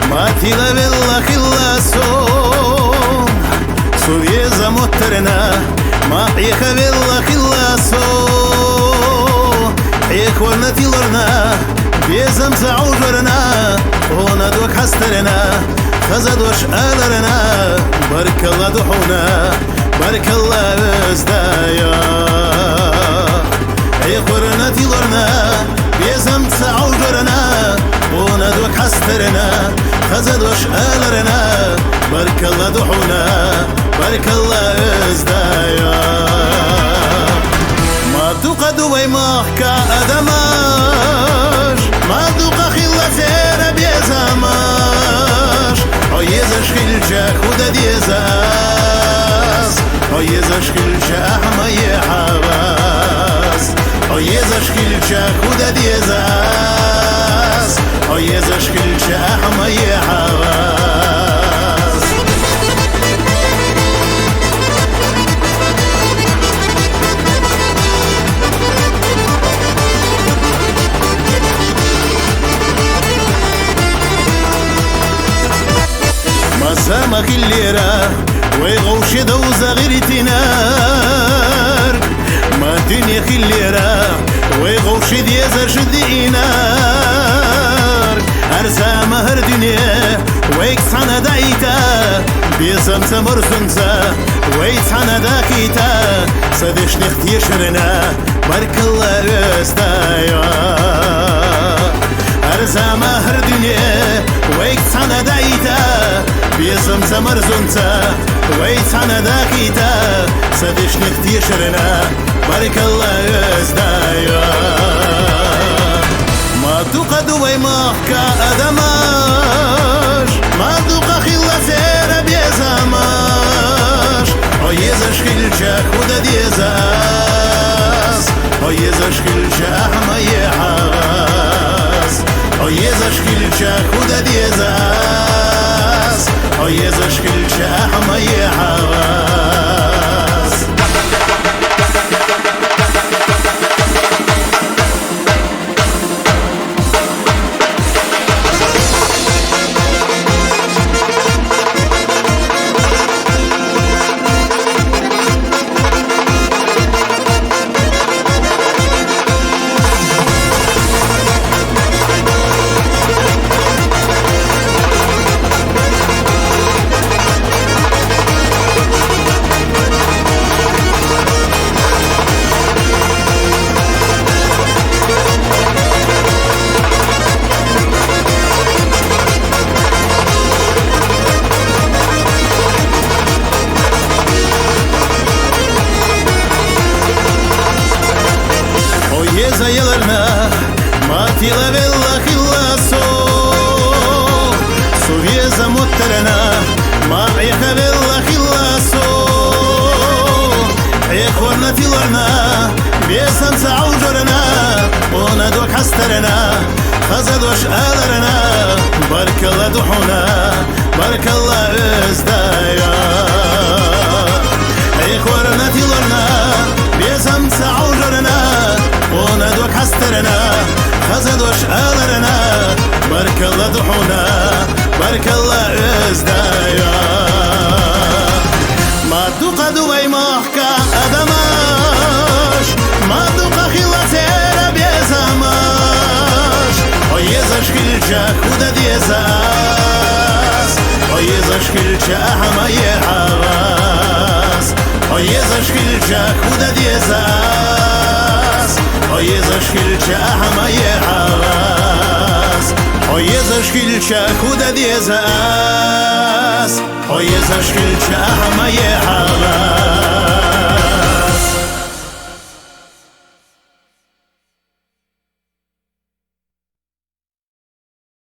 ما تلا بالله خلا سو سويزا مترنا ما حيك بالله خلا سو حيك ورنتي لرنا بيزم سعوجرنا هنا دوك حسترنا خزدوش آلرنا بارك الله دحونا بارك الله ازدايا حيك ورنتي لرنا بيزم سعوجرنا هنا دوك حسترنا خزدوش آلرنا بارك الله دحونا بارك الله ازدايا ما تقد ويمحكا أدماش ما دوقا خلا سيرا بيزاماش عيزش خلجا خدا ديزاس عيزش خلجا أحما يحباس عيزش خلجا خدا ديزاس عيزش خلجا أحما يحباس سامك الليرة ويغوش دوزة غير تنار ما الدنيا خليرة ويغوش ديزة شدي نار أرزا مهر دنيا ويكسانا دايتا بيزم سمر سنسا ويكسانا داكيتا سدش نختي شرنا بارك الله استايا أرزا مهر دنيا ويكسانا دايتا بيزم سمر زنتا ويتانا داكيتا سدش نختي شرنا بارك الله ازدايا ما تقد ويمحكا أدماش ما دوقا خلا سيرا بيزاماش عيزش خلجا خدا ديزاس عيزش خلجا أحما يحاس عيزش خلجا خدا ديزاس عيزش خلجا أحما يحاس يزيلرنا ما تلا بالله خلا سو سويزا مترنا ما عيك بالله خلا سو عيك ورنتي لرنا بيسم سعوجرنا ونا دوك حسترنا خزدوش آلرنا بارك الله دحونا بارك الله ازدايا عيك ورنتي لرنا بيسم سعوجرنا ونا دوك حسترنا خزدوش آلرنا بارك الله دحونا بارك الله ازدايا ما دوقا دوي محكا أدماش ما دوقا خلا سيرا بيزاماش عيزش خلجا خدا ديزاس عيزش خلجا أحما يحاس عيزش خلجا خدا ديزاس عيزش خلجا أحما يحاس عيزش خلجا خدا ديزاس عيزش خلجا أحما يحاس